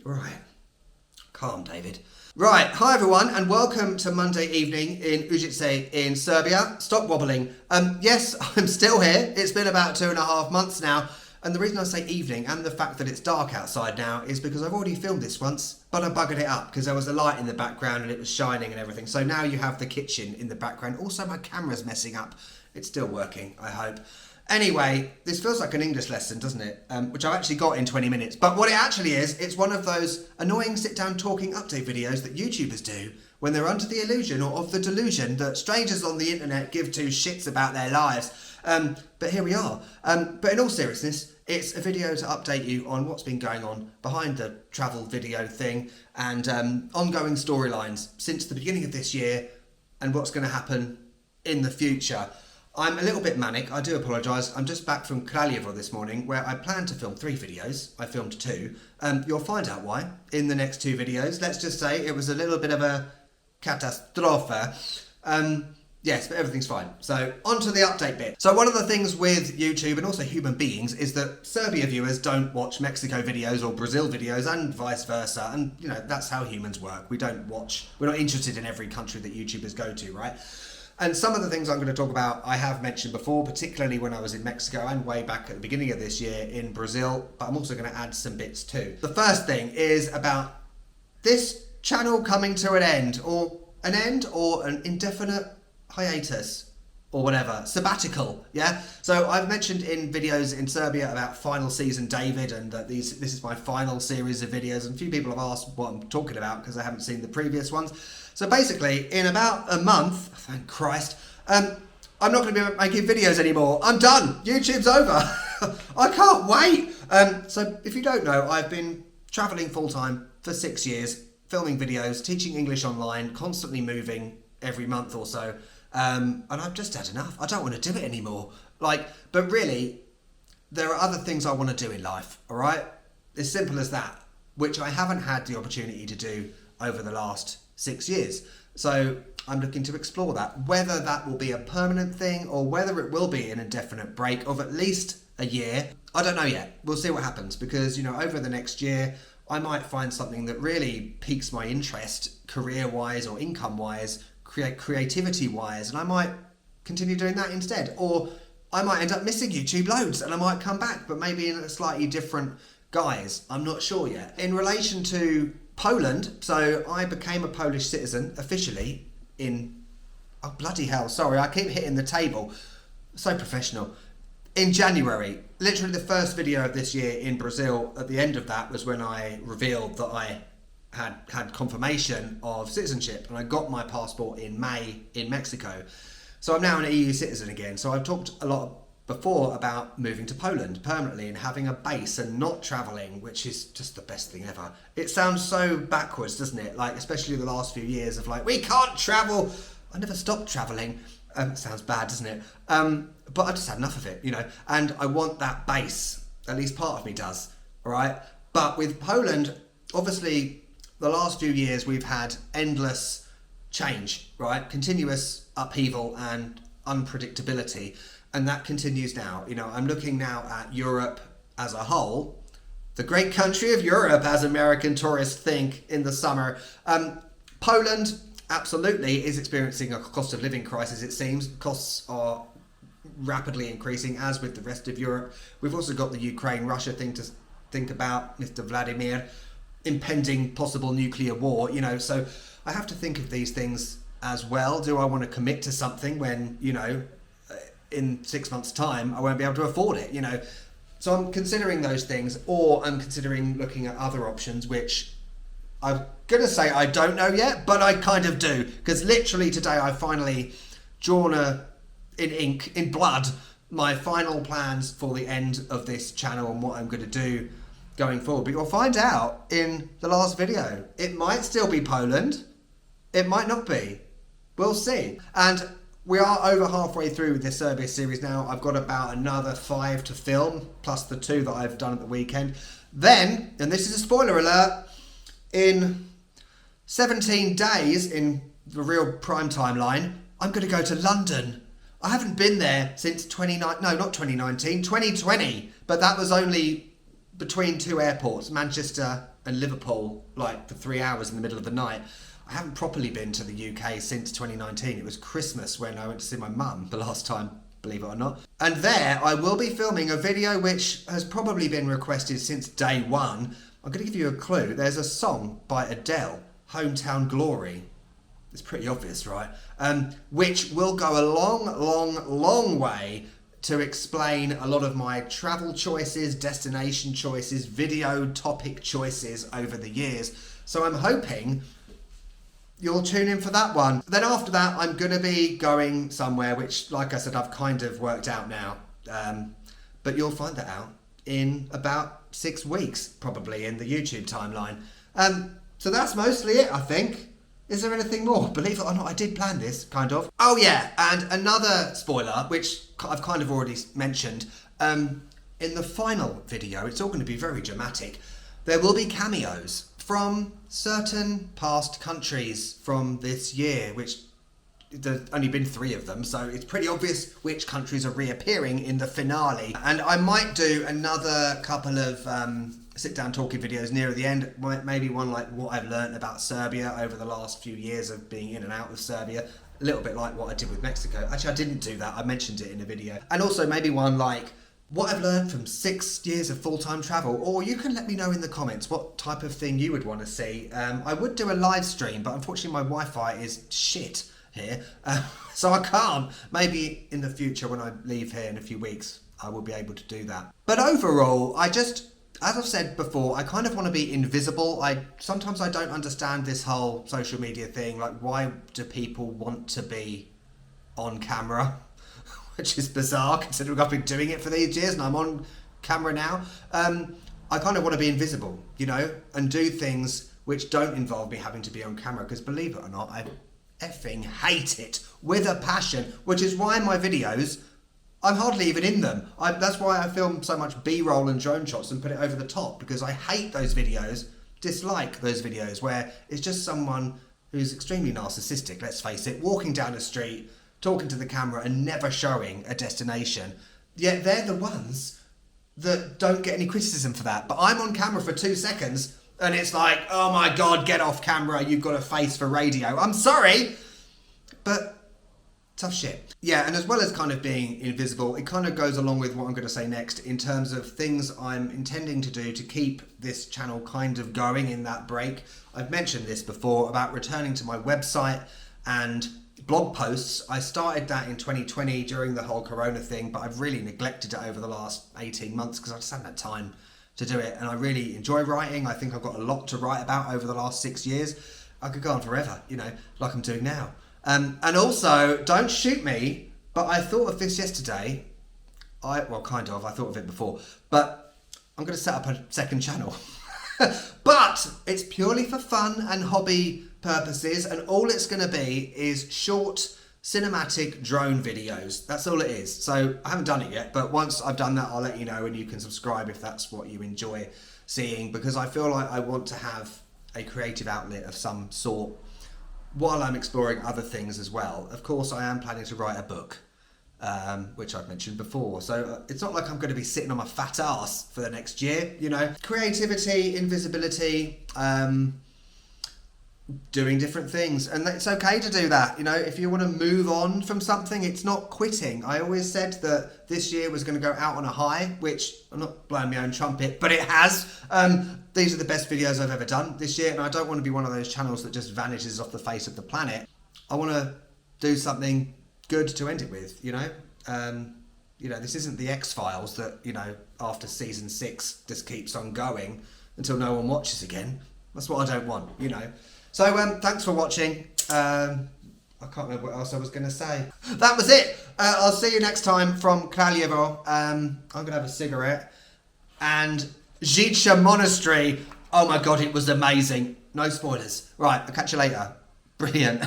Right. Calm, David. Right, hi everyone, and welcome to Monday evening in Užice in Serbia. Stop wobbling. Yes, I'm still here. It's been about 2.5 months now, and the reason I say evening and the fact that it's dark outside now is because I've already filmed this once, but I buggered it up because there was a light in the background and it was shining and everything. So now you have the kitchen in the background. Also, my camera's messing up. It's still working, I hope. Anyway, this feels like an English lesson, doesn't it? Which I've actually got in 20 minutes. But what it actually is, it's one of those annoying sit-down talking update videos that YouTubers do when they're under the illusion or of the delusion that strangers on the internet give two shits about their lives. But here we are. But in all seriousness, it's a video to update you on what's been going on behind the travel video thing and ongoing storylines since the beginning of this year and what's going to happen in the future. I'm a little bit manic, I do apologise. I'm just back from Kraljevo this morning where I planned to film 3 videos. I filmed 2. You'll find out why in the next 2 videos. Let's just say it was a little bit of a catastrophe. Yes, but everything's fine. So on to the update bit. So one of the things with YouTube and also human beings is that Serbia viewers don't watch Mexico videos or Brazil videos and vice versa. And you know, that's how humans work. We're not interested in every country that YouTubers go to, right? And some of the things I'm going to talk about I have mentioned before, particularly when I was in Mexico and way back at the beginning of this year in Brazil, but I'm also going to add some bits too. The first thing is about this channel coming to an end or an indefinite hiatus or whatever, sabbatical, yeah? So I've mentioned in videos in Serbia about final season David and that this is my final series of videos, and a few people have asked what I'm talking about because I haven't seen the previous ones. So basically, in about a month, thank Christ, I'm not going to be making videos anymore. I'm done. YouTube's over. I can't wait. So if you don't know, I've been traveling full time for 6 years, filming videos, teaching English online, constantly moving every month or so. And I've just had enough. I don't want to do it anymore. But really, there are other things I want to do in life, all right? As simple as that, which I haven't had the opportunity to do over the last 6 years. So I'm looking to explore that. Whether that will be a permanent thing or whether it will be an indefinite break of at least a year, I don't know yet. We'll see what happens because, you know, over the next year, I might find something that really piques my interest career-wise or income-wise, creativity-wise, and I might continue doing that instead. Or I might end up missing YouTube loads and I might come back, but maybe in a slightly different guise. I'm not sure yet. In relation to Poland, so I became a Polish citizen officially oh bloody hell, sorry, I keep hitting the table, so professional, in January. Literally the first video of this year in Brazil, at the end of that was when I revealed that I had confirmation of citizenship and I got my passport in May in Mexico. So I'm now an EU citizen again. So I've talked a lot before about moving to Poland permanently and having a base and not travelling, which is just the best thing ever. It sounds so backwards, doesn't it? Like, especially the last few years of like, we can't travel. I never stopped travelling. It sounds bad, doesn't it? But I just had enough of it, you know, and I want that base. At least part of me does, all right? But with Poland, obviously, the last few years we've had endless change, right? Continuous upheaval and unpredictability. And that continues now. You know, I'm looking now at Europe as a whole, the great country of Europe, as American tourists think in the summer. Poland absolutely is experiencing a cost of living crisis, it seems. Costs are rapidly increasing, as with the rest of Europe. We've also got the Ukraine-Russia thing to think about, Mr. Vladimir, impending possible nuclear war, you know. So I have to think of these things as well. Do I want to commit to something when, you know, in 6 months' time I won't be able to afford it, you know? So I'm considering those things, or I'm considering looking at other options, which I'm gonna say I don't know yet, but I kind of do, because literally today I finally drawn in ink, in blood, my final plans for the end of this channel and what I'm going to do going forward. But you'll find out in the last video. It might still be Poland, it might not be, we'll see. And we are over halfway through this Serbia series now. I've got about another 5 to film, plus the 2 that I've done at the weekend. Then, and this is a spoiler alert, in 17 days in the real prime timeline, I'm going to go to London. I haven't been there since 2020, but that was only between 2 airports, Manchester and Liverpool like for 3 hours in the middle of the night. I haven't properly been to the UK since 2019. It was Christmas when I went to see my mum the last time, believe it or not. And there I will be filming a video which has probably been requested since day one. I'm going to give you a clue. There's a song by Adele, Hometown Glory. It's pretty obvious, right? Which will go a long way to explain a lot of my travel choices, destination choices, video topic choices over the years. So I'm hoping you'll tune in for that one. Then after that, I'm going to be going somewhere, which, like I said, I've kind of worked out now. But you'll find that out in about 6 weeks, probably, in the YouTube timeline. So that's mostly it, I think. Is there anything more? Believe it or not, I did plan this, kind of. Oh yeah, and another spoiler, which I've kind of already mentioned. In the final video, it's all going to be very dramatic. There will be cameos from certain past countries from this year, which there's only been 3 of them, so it's pretty obvious which countries are reappearing in the finale. And I might do another couple of sit-down talking videos nearer the end, maybe one like what I've learned about Serbia over the last few years of being in and out of Serbia, a little bit like what I did with Mexico. Actually, I didn't do that, I mentioned it in a video. And also maybe one like what I've learned from 6 years of full-time travel, or you can let me know in the comments what type of thing you would want to see. I would do a live stream, but unfortunately my Wi-Fi is shit here, so I can't. Maybe in the future when I leave here in a few weeks, I will be able to do that. But overall, as I've said before, I kind of want to be invisible. Sometimes I don't understand this whole social media thing. Like, why do people want to be on camera? Which is bizarre, considering I've been doing it for these years and I'm on camera now. I kind of want to be invisible, you know, and do things which don't involve me having to be on camera. Because believe it or not, I effing hate it with a passion, which is why my videos, I'm hardly even in them. That's why I film so much B-roll and drone shots and put it over the top, because I hate those videos, dislike those videos where it's just someone who's extremely narcissistic, let's face it, walking down the street, talking to the camera and never showing a destination. Yet they're the ones that don't get any criticism for that. But I'm on camera for 2 seconds and it's like, oh my God, get off camera, you've got a face for radio. I'm sorry, but tough shit. Yeah, and as well as kind of being invisible, it kind of goes along with what I'm going to say next in terms of things I'm intending to do to keep this channel kind of going in that break. I've mentioned this before about returning to my website and blog posts. I started that in 2020 during the whole Corona thing, but I've really neglected it over the last 18 months because I just haven't had time to do it. And I really enjoy writing. I think I've got a lot to write about over the last 6 years. I could go on forever, you know, like I'm doing now. And also, don't shoot me, but I thought of this yesterday. I thought of it before, but I'm going to set up a second channel. But it's purely for fun and hobby purposes, and all it's going to be is short cinematic drone videos. That's all it is. So I haven't done it yet, but once I've done that, I'll let you know, and you can subscribe if that's what you enjoy seeing, because I feel like I want to have a creative outlet of some sort while I'm exploring other things as well. Of course, I am planning to write a book, which I've mentioned before. So it's not like I'm going to be sitting on my fat ass for the next year, you know. Creativity, invisibility, doing different things. And it's okay to do that, you know. If you want to move on from something, it's not quitting. I always said that this year was going to go out on a high, which I'm not blowing my own trumpet, but it has. These are the best videos I've ever done this year, and I don't want to be one of those channels that just vanishes off the face of the planet. I want to do something good to end it with, you know. You know, this isn't the X-Files that, you know, after season 6 just keeps on going until no one watches again. That's what I don't want, you know. So thanks for watching. I can't remember what else I was going to say. That was it. I'll see you next time from Kraljevo. I'm going to have a cigarette. And Užice Monastery. Oh my God, it was amazing. No spoilers. Right, I'll catch you later. Brilliant.